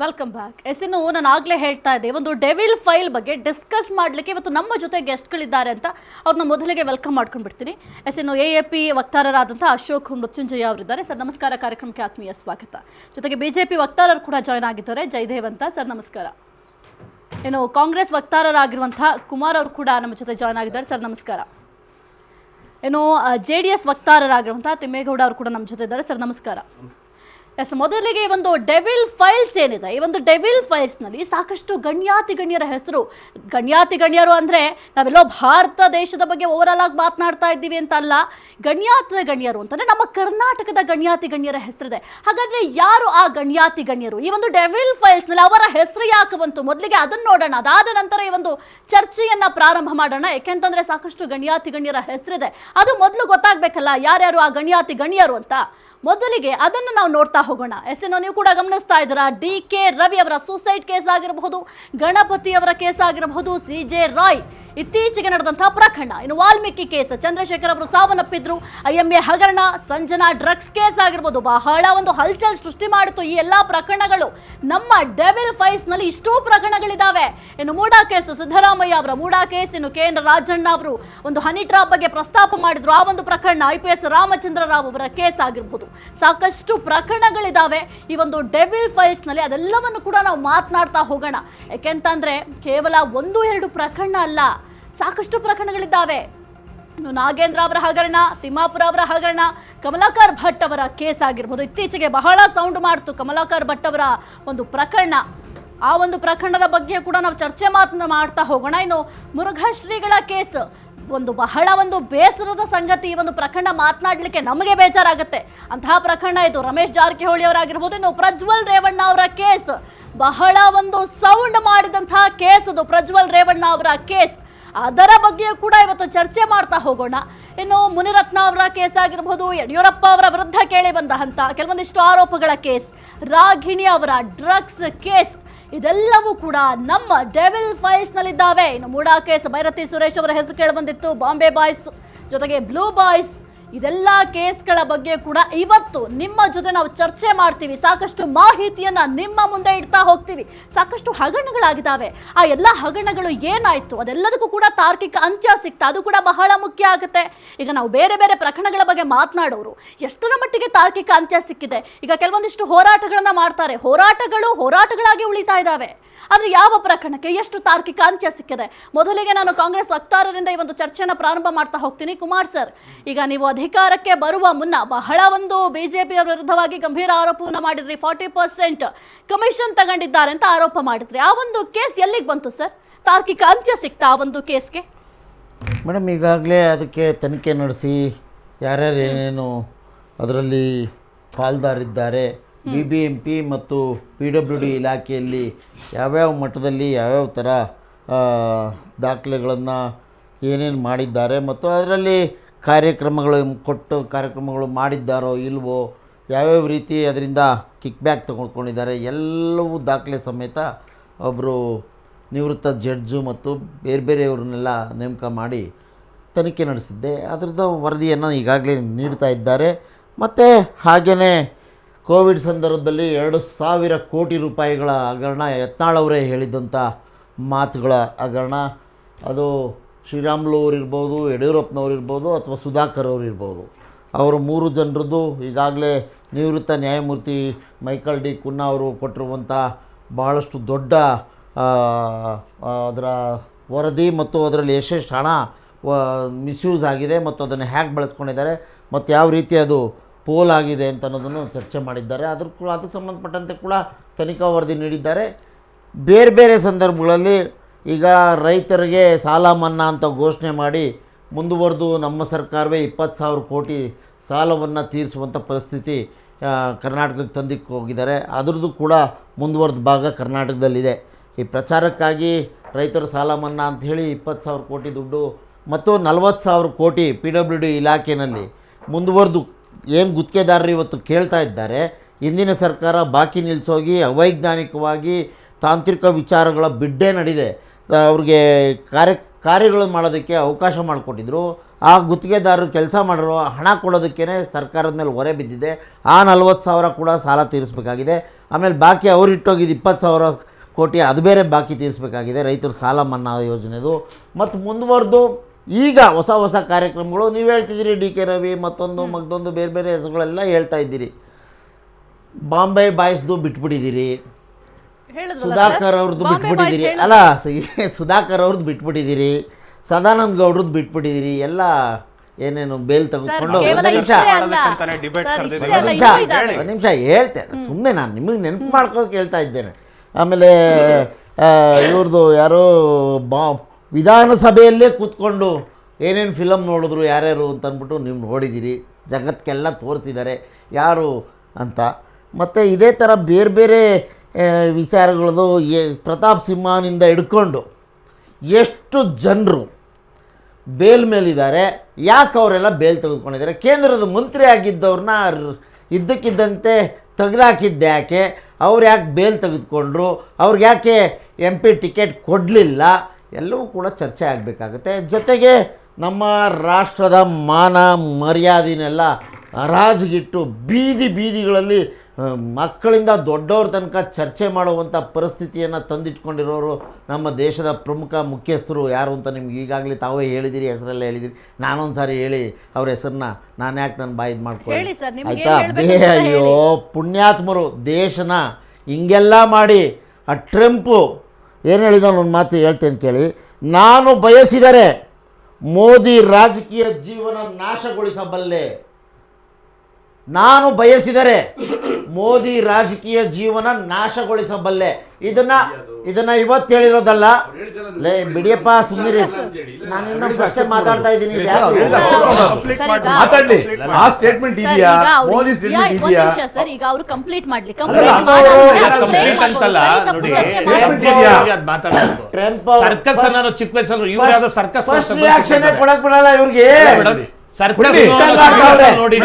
Welcome back. ಇನ್ನು ನಾನು ಆಗಲೇ ಹೇಳ್ತಾ ಇದ್ದೆ, ಒಂದು ಡೆವಿಲ್ ಫೈಲ್ ಬಗ್ಗೆ ಡಿಸ್ಕಸ್ ಮಾಡಲಿಕ್ಕೆ ಇವತ್ತು ನಮ್ಮ ಜೊತೆ ಗೆಸ್ಟ್ಗಳಿದ್ದಾರೆ ಅಂತ ಅವ್ರನ್ನ ಮೊದಲಿಗೆ ವೆಲ್ಕಮ್ ಮಾಡ್ಕೊಂಡು ಬಿಡ್ತೀನಿ. ಇನ್ನು AAP ವಕ್ತಾರರಾದಂಥ ಅಶೋಕ್ ಮೃತ್ಯುಂಜಯ ಅವರಿದ್ದಾರೆ. ಸರ್ ನಮಸ್ಕಾರ, ಕಾರ್ಯಕ್ರಮಕ್ಕೆ ಆತ್ಮೀಯ ಸ್ವಾಗತ. ಜೊತೆಗೆ BJP ವಕ್ತಾರರು ಕೂಡ ಜಾಯ್ನ್ ಆಗಿದ್ದಾರೆ, ಜಯದೇವ್ ಅಂತ. ಸರ್ ನಮಸ್ಕಾರ. ಇನ್ನು ಕಾಂಗ್ರೆಸ್ ವಕ್ತಾರರಾಗಿರುವಂಥ ಕುಮಾರ್ ಅವರು ಕೂಡ ನಮ್ಮ ಜೊತೆ ಜಾಯ್ನ್ ಆಗಿದ್ದಾರೆ. ಸರ್ ನಮಸ್ಕಾರ. ಇನ್ನು JDS ವಕ್ತಾರರಾಗಿರುವಂಥ ತಿಮ್ಮೇಗೌಡ ಅವರು ಕೂಡ ನಮ್ಮ ಜೊತೆ ಇದ್ದಾರೆ. ಸರ್ ನಮಸ್ಕಾರ. ಮೊದಲಿಗೆ ಒಂದು ಡೆವಿಲ್ ಫೈಲ್ಸ್ ಏನಿದೆ, ಈ ಒಂದು ಡೆವಿಲ್ ಫೈಲ್ಸ್ನಲ್ಲಿ ಸಾಕಷ್ಟು ಗಣ್ಯರ ಹೆಸರು. ಗಣ್ಯರು ಅಂದರೆ ನಾವೆಲ್ಲೋ ಭಾರತ ದೇಶದ ಬಗ್ಗೆ ಓವರಾಲ್ ಆಗಿ ಮಾತನಾಡ್ತಾ ಇದ್ದೀವಿ ಅಂತ ಅಲ್ಲ, ಗಣ್ಯರು ಅಂತಂದರೆ ನಮ್ಮ ಕರ್ನಾಟಕದ ಗಣ್ಯರ ಹೆಸರಿದೆ. ಹಾಗಾದರೆ ಯಾರು ಆ ಗಣ್ಯರು? ಈ ಒಂದು ಡೆವಿಲ್ ಫೈಲ್ಸ್ನಲ್ಲಿ ಅವರ ಹೆಸರು ಯಾಕೆ ಬಂತು? ಮೊದಲಿಗೆ ಅದನ್ನು ನೋಡೋಣ, ಅದಾದ ನಂತರ ಈ ಒಂದು ಚರ್ಚೆಯನ್ನು ಪ್ರಾರಂಭ ಮಾಡೋಣ. ಯಾಕೆಂತಂದರೆ ಸಾಕಷ್ಟು ಗಣ್ಯರ ಹೆಸರಿದೆ, ಅದು ಮೊದಲು ಗೊತ್ತಾಗಬೇಕಲ್ಲ ಯಾರ್ಯಾರು ಆ ಗಣ್ಯರು ಅಂತ. ಮೊದಲಿಗೆ ಅದನ್ನು ನಾವು ನೋಡ್ತಾ ಹೋಗೋಣ. ನೀವು ಕೂಡ ಗಮನಿಸ್ತಾ ಇದ್ದೀರಾ, DK ರವಿ ಅವರ ಸೂಸೈಡ್ ಕೇಸ್ ಆಗಿರಬಹುದು, ಗಣಪತಿ ಅವರ ಕೇಸ್ ಆಗಿರಬಹುದು, CJ ರಾಯ್ ಇತ್ತೀಚೆಗೆ ನಡೆದಂತಹ ಪ್ರಕರಣ, ಇನ್ನು ವಾಲ್ಮೀಕಿ ಕೇಸ್, ಚಂದ್ರಶೇಖರ್ ಅವರು ಸಾವನ್ನಪ್ಪಿದ್ರು, IMA ಹಗರಣ, ಸಂಜನಾ ಡ್ರಗ್ಸ್ ಕೇಸ್ ಆಗಿರ್ಬೋದು, ಬಹಳ ಒಂದು ಹಲ್ಚಲ್ ಸೃಷ್ಟಿ ಮಾಡಿತು ಈ ಎಲ್ಲಾ ಪ್ರಕರಣಗಳು. ನಮ್ಮ ಡೆವಿಲ್ ಫೈಲ್ಸ್ ನಲ್ಲಿ ಇಷ್ಟೂ ಪ್ರಕರಣಗಳಿದಾವೆ. ಇನ್ನು ಮೂಡಾ ಕೇಸ್, ಸಿದ್ದರಾಮಯ್ಯ ಅವರ ಮೂಡಾ ಕೇಸ್, ಇನ್ನು KN ರಾಜಣ್ಣ ಅವರು ಒಂದು ಹನಿ ಟ್ರಾಪ್ ಬಗ್ಗೆ ಪ್ರಸ್ತಾಪ ಮಾಡಿದ್ರು, ಆ ಒಂದು ಪ್ರಕರಣ, IPS ರಾಮಚಂದ್ರ ರಾವ್ ಅವರ ಕೇಸ್ ಆಗಿರ್ಬೋದು, ಸಾಕಷ್ಟು ಪ್ರಕರಣಗಳಿದಾವೆ ಈ ಒಂದು ಡೆವಿಲ್ ಫೈಲ್ಸ್ ನಲ್ಲಿ. ಅದೆಲ್ಲವನ್ನು ಕೂಡ ನಾವು ಮಾತನಾಡ್ತಾ ಹೋಗೋಣ. ಯಾಕೆಂತಂದ್ರೆ ಕೇವಲ 1-2 ಪ್ರಕರಣ ಅಲ್ಲ, ಸಾಕಷ್ಟು ಪ್ರಕರಣಗಳಿದ್ದಾವೆ. ನಾಗೇಂದ್ರ ಅವರ ಹಗರಣ, ತಿಮ್ಮಾಪುರ ಅವರ ಹಗರಣ, ಕಮಲಾಕರ್ ಭಟ್ ಅವರ ಕೇಸ್ ಆಗಿರ್ಬೋದು, ಇತ್ತೀಚೆಗೆ ಬಹಳ ಸೌಂಡ್ ಮಾಡ್ತು ಕಮಲಾಕರ್ ಭಟ್ ಅವರ ಒಂದು ಪ್ರಕರಣ. ಆ ಒಂದು ಪ್ರಕರಣದ ಬಗ್ಗೆ ಕೂಡ ನಾವು ಚರ್ಚೆ ಮಾಡ್ತಾ ಹೋಗೋಣ. ಇನ್ನು ಮುರುಘಾಶ್ರೀಗಳ ಕೇಸ್ ಬಹಳ ಒಂದು ಬೇಸರದ ಸಂಗತಿ. ಈ ಒಂದು ಪ್ರಕರಣ ಮಾತನಾಡಲಿಕ್ಕೆ ನಮಗೆ ಬೇಜಾರಾಗುತ್ತೆ, ಅಂತಹ ಪ್ರಕರಣ ಇದು. ರಮೇಶ್ ಜಾರಕಿಹೊಳಿ ಅವರಾಗಿರ್ಬೋದು, ಇನ್ನು ಪ್ರಜ್ವಲ್ ರೇವಣ್ಣ ಅವರ ಕೇಸ್, ಬಹಳ ಒಂದು ಸೌಂಡ್ ಮಾಡಿದಂತಹ ಕೇಸ್ ಅದು, ಪ್ರಜ್ವಲ್ ರೇವಣ್ಣ ಅವರ ಕೇಸ್. ಅದರ ಬಗ್ಗೆ ಕೂಡ ಇವತ್ತು ಚರ್ಚೆ ಮಾಡ್ತಾ ಹೋಗೋಣ. ಇನ್ನು ಮುನಿರತ್ನ ಅವರ ಕೇಸ್ ಆಗಿರಬಹುದು, ಯಡಿಯೂರಪ್ಪ ಅವರ ವಿರುದ್ಧ ಕೇಳಿ ಬಂದಂತ ಕೆಲವೊಂದಿಷ್ಟು ಆರೋಪಗಳ ಕೇಸ್, ರಾಗಿಣಿ ಅವರ ಡ್ರಗ್ಸ್ ಕೇಸ್, ಇದೆಲ್ಲವೂ ಕೂಡ ನಮ್ಮ ಡೆವಿಲ್ ಫೈಲ್ಸ್ ನಲ್ಲಿದ್ದಾವೆ. ಇನ್ನು ಮೂಡಾ ಕೇಸ್, ಭೈರತಿ ಸುರೇಶ್ ಅವರ ಹೆಸರು ಕೇಳಿ ಬಂದಿತ್ತು, ಬಾಂಬೆ ಬಾಯ್ಸ್ ಜೊತೆಗೆ ಬ್ಲೂ ಬಾಯ್ಸ್, ಇದೆಲ್ಲ ಕೇಸ್ಗಳ ಬಗ್ಗೆ ಕೂಡ ಇವತ್ತು ನಿಮ್ಮ ಜೊತೆ ನಾವು ಚರ್ಚೆ ಮಾಡ್ತೀವಿ. ಸಾಕಷ್ಟು ಮಾಹಿತಿಯನ್ನ ನಿಮ್ಮ ಮುಂದೆ ಇಡ್ತಾ ಹೋಗ್ತೀವಿ. ಸಾಕಷ್ಟು ಹಗರಣಗಳಾಗಿದ್ದಾವೆ, ಆ ಎಲ್ಲ ಹಗರಣಗಳು ಏನಾಯ್ತು, ಅದೆಲ್ಲದಕ್ಕೂ ಕೂಡ ತಾರ್ಕಿಕ ಅಂತ್ಯ ಸಿಗ್ತಾ, ಅದು ಕೂಡ ಬಹಳ ಮುಖ್ಯ ಆಗುತ್ತೆ. ಈಗ ನಾವು ಬೇರೆ ಬೇರೆ ಪ್ರಕರಣಗಳ ಬಗ್ಗೆ ಮಾತನಾಡೋರು ಎಷ್ಟರ ಮಟ್ಟಿಗೆ ತಾರ್ಕಿಕ ಅಂತ್ಯ ಸಿಕ್ಕಿದೆ. ಈಗ ಕೆಲವೊಂದಿಷ್ಟು ಹೋರಾಟಗಳನ್ನ ಮಾಡ್ತಾರೆ, ಹೋರಾಟಗಳಾಗಿ ಉಳಿತಾ ಇದ್ದಾವೆ, ಆದರೆ ಯಾವ ಪ್ರಕರಣಕ್ಕೆ ಎಷ್ಟು ತಾರ್ಕಿಕ ಅಂತ್ಯ ಸಿಕ್ಕಿದೆ? ಮೊದಲಿಗೆ ನಾನು ಕಾಂಗ್ರೆಸ್ ವಕ್ತಾರರಿಂದ ಈ ಒಂದು ಚರ್ಚೆನ ಪ್ರಾರಂಭ ಮಾಡ್ತಾ ಹೋಗ್ತೀನಿ. ಕುಮಾರ್ ಸರ್, ಈಗ ನೀವು ಅಧಿಕಾರಕ್ಕೆ ಬರುವ ಮುನ್ನ ಬಹಳ ಒಂದು BJP ವಿರುದ್ಧವಾಗಿ ಗಂಭೀರ ಆರೋಪವನ್ನು ಮಾಡಿದ್ರಿ. 40% ಕಮಿಷನ್ ತಗೊಂಡಿದ್ದಾರೆ ಅಂತ ಆರೋಪ ಮಾಡಿದ್ರಿ. ಆ ಒಂದು ಕೇಸ್ ಎಲ್ಲಿಗೆ ಬಂತು ಸರ್? ತಾರ್ಕಿಕ ಅಂತ್ಯ ಸಿಕ್ತಾ ಆ ಒಂದು ಕೇಸ್ಗೆ? ಮೇಡಮ್, ಈಗಾಗಲೇ ಅದಕ್ಕೆ ತನಿಖೆ ನಡೆಸಿ ಯಾರ್ಯಾರು ಏನೇನು ಅದರಲ್ಲಿ ಪಾಲ್ದಾರಿದ್ದಾರೆ, BBMP ಮತ್ತು PWD ಇಲಾಖೆಯಲ್ಲಿ ಯಾವ್ಯಾವ ಮಟ್ಟದಲ್ಲಿ ಯಾವ್ಯಾವ ಥರ ದಾಖಲೆಗಳನ್ನು ಏನೇನು ಮಾಡಿದ್ದಾರೆ ಮತ್ತು ಅದರಲ್ಲಿ ಕಾರ್ಯಕ್ರಮಗಳು ಮಾಡಿದ್ದಾರೋ ಇಲ್ವೋ, ಯಾವ್ಯಾವ ರೀತಿ ಅದರಿಂದ ಕಿಕ್ ಬ್ಯಾಕ್ ತೊಗೊಂಡ್ಕೊಂಡಿದ್ದಾರೆ, ಎಲ್ಲವೂ ದಾಖಲೆ ಸಮೇತ ಒಬ್ಬರು ನಿವೃತ್ತ ಜಡ್ಜು ಮತ್ತು ಬೇರೆಯವ್ರನ್ನೆಲ್ಲ ನೇಮಕ ಮಾಡಿ ತನಿಖೆ ನಡೆಸಿದ್ದೆ. ಅದರದ್ದು ವರದಿಯನ್ನು ಈಗಾಗಲೇ ನೀಡ್ತಾ ಇದ್ದಾರೆ. ಮತ್ತು ಹಾಗೆಯೇ ಕೋವಿಡ್ ಸಂದರ್ಭದಲ್ಲಿ 2,000 ಕೋಟಿ ರೂಪಾಯಿಗಳ ಹಗರಣ, ಯತ್ನಾಳ್ ಅವರೇ ಹೇಳಿದಂಥ ಮಾತುಗಳ ಹಗರಣ, ಅದು ಶ್ರೀರಾಮುಲು ಅವ್ರು ಇರ್ಬೋದು, ಯಡಿಯೂರಪ್ಪನವ್ರು ಇರ್ಬೋದು, ಅಥವಾ ಸುಧಾಕರ್ ಅವರು ಇರ್ಬೋದು, ಅವರು 3 ಜನರದ್ದು ಈಗಾಗಲೇ ನಿವೃತ್ತ ನ್ಯಾಯಮೂರ್ತಿ ಮೈಕಲ್ ಡಿ ಕುನ್ನಾ ಅವರು ಕೊಟ್ಟಿರುವಂಥ ಬಹಳಷ್ಟು ದೊಡ್ಡ ಅದರ ವರದಿ ಮತ್ತು ಅದರಲ್ಲಿ ಎಷ್ಟೆಷ್ಟು ಹಣ ಮಿಸ್ಯೂಸ್ ಆಗಿದೆ ಮತ್ತು ಅದನ್ನು ಹ್ಯಾಕ್ ಬಳಸ್ಕೊಂಡಿದ್ದಾರೆ ಮತ್ತು ಯಾವ ರೀತಿ ಅದು ಪೋಲ್ ಆಗಿದೆ ಅಂತ ಅನ್ನೋದನ್ನು ಚರ್ಚೆ ಮಾಡಿದ್ದಾರೆ. ಅದಕ್ಕೆ ಸಂಬಂಧಪಟ್ಟಂತೆ ಕೂಡ ತನಿಖಾ ವರದಿ ನೀಡಿದ್ದಾರೆ. ಬೇರೆ ಸಂದರ್ಭಗಳಲ್ಲಿ ಈಗ ರೈತರಿಗೆ ಸಾಲ ಮನ್ನಾ ಅಂತ ಘೋಷಣೆ ಮಾಡಿ ಮುಂದುವರೆದು ನಮ್ಮ ಸರ್ಕಾರವೇ 20,000 ಕೋಟಿ ಸಾಲವನ್ನು ತೀರಿಸುವಂಥ ಪರಿಸ್ಥಿತಿ ಕರ್ನಾಟಕಕ್ಕೆ ತಂದಿಕ್ಕೆ ಹೋಗಿದ್ದಾರೆ. ಅದರದ್ದು ಕೂಡ ಮುಂದುವರೆದ ಭಾಗ ಕರ್ನಾಟಕದಲ್ಲಿದೆ. ಈ ಪ್ರಚಾರಕ್ಕಾಗಿ ರೈತರ ಸಾಲ ಮನ್ನಾ ಅಂಥೇಳಿ 20,000 ಕೋಟಿ ದುಡ್ಡು ಮತ್ತು 40,000 ಕೋಟಿ PWD ಇಲಾಖೆಯಲ್ಲಿ ಮುಂದುವರೆದು ಏನು ಗುತ್ತಿಗೆದಾರರು ಇವತ್ತು ಕೇಳ್ತಾ ಇದ್ದಾರೆ. ಇಂದಿನ ಸರ್ಕಾರ ಬಾಕಿ ನಿಲ್ಲಿಸೋಗಿ ಅವೈಜ್ಞಾನಿಕವಾಗಿ ತಾಂತ್ರಿಕ ವಿಚಾರಗಳ ಬಿಡ್ಡೆ ನಡೆದಿದೆ. ಅವ್ರಿಗೆ ಕಾರ್ಯಗಳು ಮಾಡೋದಕ್ಕೆ ಅವಕಾಶ ಮಾಡಿಕೊಟ್ಟಿದ್ರು. ಆ ಗುತ್ತಿಗೆದಾರರು ಕೆಲಸ ಮಾಡಿರೋ ಹಣ ಕೊಡೋದಕ್ಕೇ ಸರ್ಕಾರದ ಮೇಲೆ ಹೊರೆ ಬಿದ್ದಿದೆ. ಆ 40,000 ಕೂಡ ಸಾಲ ತೀರಿಸಬೇಕಾಗಿದೆ. ಆಮೇಲೆ ಬಾಕಿ ಅವ್ರು ಇಟ್ಟೋಗಿದ್ದು 20,000 ಕೋಟಿ ಅದು ಬೇರೆ ಬಾಕಿ ತೀರಿಸಬೇಕಾಗಿದೆ. ರೈತರ ಸಾಲ ಮನ್ನಾ ಯೋಜನೆದು ಮತ್ತು ಮುಂದುವರೆದು ಈಗ ಹೊಸ ಕಾರ್ಯಕ್ರಮಗಳು ನೀವು ಹೇಳ್ತಿದ್ದೀರಿ. ಡಿ ಕೆ ರವಿ ಮತ್ತೊಂದು ಬೇರೆ ಬೇರೆ ಹೆಸರುಗಳೆಲ್ಲ ಹೇಳ್ತಾ ಇದ್ದೀರಿ. ಬಾಂಬೆ ಬಾಯ್ಸ್ದು ಬಿಟ್ಬಿಟ್ಟಿದ್ದೀರಿ, ಸುಧಾಕರ್ ಅವ್ರದ್ದು ಬಿಟ್ಬಿಟ್ಟಿದ್ದೀರಿ, ಅಲ್ಲ ಸುಧಾಕರ್ ಅವ್ರದ್ದು ಬಿಟ್ಬಿಟ್ಟಿದ್ದೀರಿ, ಸದಾನಂದ ಗೌಡ್ರದ್ದು ಬಿಟ್ಬಿಟ್ಟಿದ್ದೀರಿ. ಎಲ್ಲ ಏನೇನು ಬೇಲ್ ತೆಗೆದುಕೊಂಡು ನಿಮಿಷ ಹೇಳ್ತೇನೆ, ಸುಮ್ಮನೆ ನಾನು ನಿಮಗೆ ನೆನಪು ಮಾಡ್ಕೋಕೆ ಹೇಳ್ತಾ ಇದ್ದೇನೆ. ಆಮೇಲೆ ಇವ್ರದ್ದು ಯಾರೋ ವಿಧಾನಸಭೆಯಲ್ಲೇ ಕೂತ್ಕೊಂಡು ಏನೇನು ಫಿಲಮ್ ನೋಡಿದ್ರು ಯಾರ್ಯಾರು ಅಂತ ಅಂದ್ಬಿಟ್ಟು ನೀವು ನೋಡಿದ್ದೀರಿ, ಜಗತ್ತಿಗೆಲ್ಲ ತೋರಿಸಿದ್ದಾರೆ ಯಾರು ಅಂತ. ಮತ್ತು ಇದೇ ಥರ ಬೇರೆ ಬೇರೆ ವಿಚಾರಗಳದು ಪ್ರತಾಪ್ ಸಿಂಹನಿಂದ ಹಿಡ್ಕೊಂಡು ಎಷ್ಟು ಜನರು ಬೇಲ್ ಮೇಲಿದ್ದಾರೆ, ಯಾಕೆ ಅವರೆಲ್ಲ ಬೇಲ್ ತೆಗೆದುಕೊಂಡಿದ್ದಾರೆ, ಕೇಂದ್ರದ ಮಂತ್ರಿ ಆಗಿದ್ದವ್ರನ್ನ ಇದ್ದಕ್ಕಿದ್ದಂತೆ ತೆಗೆದಾಕಿದ್ದೆ ಯಾಕೆ, ಅವ್ರು ಯಾಕೆ ಬೇಲ್ ತೆಗೆದುಕೊಂಡ್ರು, ಅವ್ರಿಗೆ ಯಾಕೆ MP ಟಿಕೆಟ್ ಕೊಡಲಿಲ್ಲ, ಎಲ್ಲವೂ ಕೂಡ ಚರ್ಚೆ ಆಗಬೇಕಾಗುತ್ತೆ. ಜೊತೆಗೆ ನಮ್ಮ ರಾಷ್ಟ್ರದ ಮಾನ ಮರ್ಯಾದೆನೆಲ್ಲ ಹರಾಜಿಗಿಟ್ಟು ಬೀದಿಗಳಲ್ಲಿ ಮಕ್ಕಳಿಂದ ದೊಡ್ಡವ್ರ ತನಕ ಚರ್ಚೆ ಮಾಡುವಂಥ ಪರಿಸ್ಥಿತಿಯನ್ನು ತಂದಿಟ್ಕೊಂಡಿರೋರು ನಮ್ಮ ದೇಶದ ಪ್ರಮುಖ ಮುಖ್ಯಸ್ಥರು ಯಾರು ಅಂತ ನಿಮ್ಗೆ ಈಗಾಗಲೇ ತಾವೇ ಹೇಳಿದಿರಿ, ಹೆಸರೆಲ್ಲ ಹೇಳಿದಿರಿ. ನಾನೊಂದು ಸಾರಿ ಹೇಳಿ ಅವ್ರ ಹೆಸರನ್ನ ನಾನು ಯಾಕೆ ನನ್ನ ಬಾಯಿ ಇದು ಮಾಡ್ಕೊಳ್ಳಿ ಆಯಿತಾ. ಅಯ್ಯೋ ಪುಣ್ಯಾತ್ಮರು ದೇಶನ ಹಿಂಗೆಲ್ಲ ಮಾಡಿ ಆ ಟ್ರಂಪು ಏನು ಹೇಳಿದ ಒಂದು ಮಾತು ಹೇಳ್ತೇನೆ ಕೇಳಿ. ನಾನು ಬಯಸಿದರೆ ಮೋದಿ ರಾಜಕೀಯ ಜೀವನ ನಾಶಗೊಳಿಸಬಲ್ಲೆ, ನಾನು ಬಯಸಿದರೆ ಮೋದಿ ರಾಜಕೀಯ ಜೀವನ ನಾಶಗೊಳಿಸಬಲ್ಲೆ. ಇದನ್ನ ಇವತ್ತು ಹೇಳಿರೋದಲ್ಲ, ಲೇ ಬಿಡಿಯಪ್ಪ ಸುಮ್ಮನಿರಿ, ನಾನಿನ್ನೂ ಫಸ್ಟ್ ಮಾತಾಡ್ತಾ ಇದ್ದೀನಿ. ಸರ್ ಈಗ ಅವರು ಕಂಪ್ಲೀಟ್ ಮಾಡ್ಲಿ, ಚಿಕ್ಕ ವಯಸ್ಸಲ್ಲಿ ಫಸ್ಟ್ ರಿಯಾಕ್ಷನ್ ಕೊಡಕ್ ಬಿಡಲ್ಲ ಇವ್ರಿಗೆ. ಸರ್ಕಸ್ ನೋಡಿ